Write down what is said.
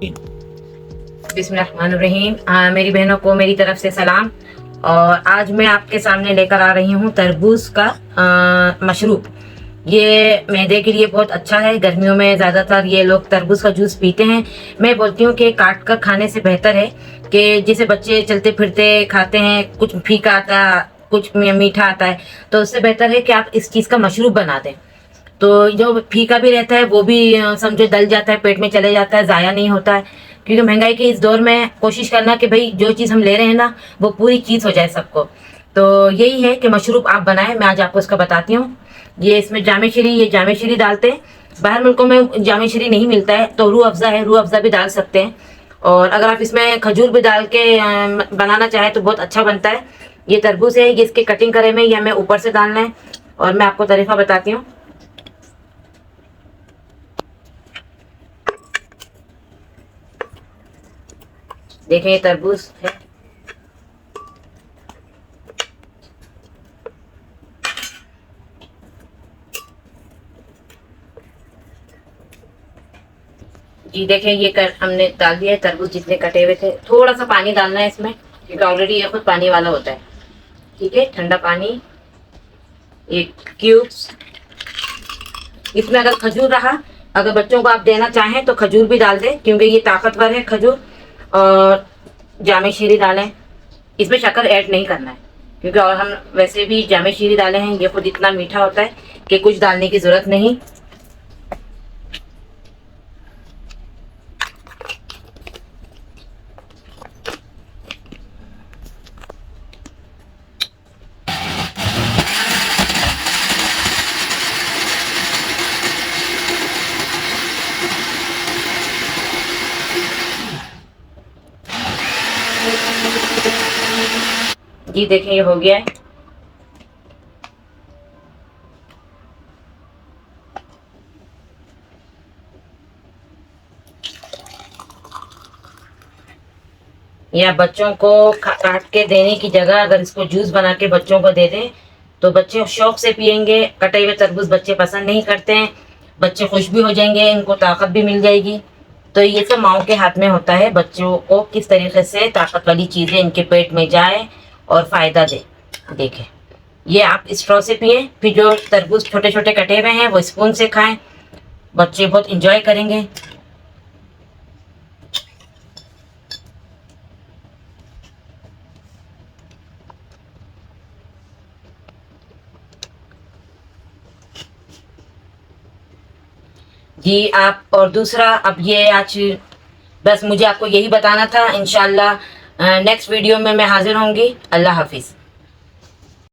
बिस्मिल्लाहिर्रहमानिर्रहीम। मेरी बहनों को मेरी तरफ से सलाम। और आज मैं आपके सामने लेकर आ रही हूँ तरबूज का मशरूब। ये मैदे के लिए बहुत अच्छा है। गर्मियों में ज़्यादातर ये लोग तरबूज का जूस पीते हैं। मैं बोलती हूँ कि काट कर खाने से बेहतर है कि जैसे बच्चे चलते फिरते खाते हैं, कुछ फीका आता है, कुछ मीठा आता है, तो उससे बेहतर है कि आप इस चीज़ का मशरूब बना दें। तो जो फीका भी रहता है वो भी समझो दल जाता है, पेट में चले जाता है, ज़ाया नहीं होता है। क्योंकि महंगाई के इस दौर में कोशिश करना कि भाई जो चीज़ हम ले रहे हैं ना वो पूरी चीज़ हो जाए सबको। तो यही है कि मशरूब आप बनाएं। मैं आज आपको इसका बताती हूँ। ये इसमें ये जामे श्री डालते हैं। बाहर मुल्कों में जामे श्री नहीं मिलता है तो रूह अफ़ज़ा है, रूह अफ़ज़ा भी डाल सकते हैं। और अगर आप इसमें खजूर भी डाल के बनाना चाहें तो बहुत अच्छा बनता है। ये तरबूज है, ये इसके कटिंग करे में, ये हमें ऊपर से डालना है। और मैं आपको तरीका बताती हूँ। देखें ये तरबूज है। जी देखें हमने डाल दिया है तरबूज जितने कटे हुए थे। थोड़ा सा पानी डालना है इसमें क्योंकि ऑलरेडी ये खुद पानी वाला होता है। ठीक है, ठंडा पानी, एक क्यूब्स। इसमें अगर खजूर रहा, अगर बच्चों को आप देना चाहें तो खजूर भी डाल दें क्योंकि ये ताकतवर है खजूर। और जामे शीरी डालें। इसमें शक्कर ऐड नहीं करना है क्योंकि और हम वैसे भी जामे शीरी डाले हैं, ये खुद इतना मीठा होता है कि कुछ डालने की जरूरत नहीं। जी देखें ये हो गया है। या बच्चों को काट के देने की जगह अगर इसको जूस बना के बच्चों को दे दें तो बच्चे शौक से पियेंगे। कटे हुए तरबूज बच्चे पसंद नहीं करते हैं, बच्चे खुश भी हो जाएंगे, इनको ताकत भी मिल जाएगी। तो ये सब माओ के हाथ में होता है, बच्चों को किस तरीके से ताकत वाली चीज़ें इनके पेट में जाए और फ़ायदा दे। देखें ये आप स्ट्रॉ से पिए, फिर जो तरबूज छोटे छोटे कटे हुए हैं वो स्पून से खाएं। बच्चे बहुत इंजॉय करेंगे। जी आप और दूसरा अब ये आज बस मुझे आपको यही बताना था। इंशाल्लाह नेक्स्ट वीडियो में मैं हाजिर होंगी। अल्लाह हाफिज़।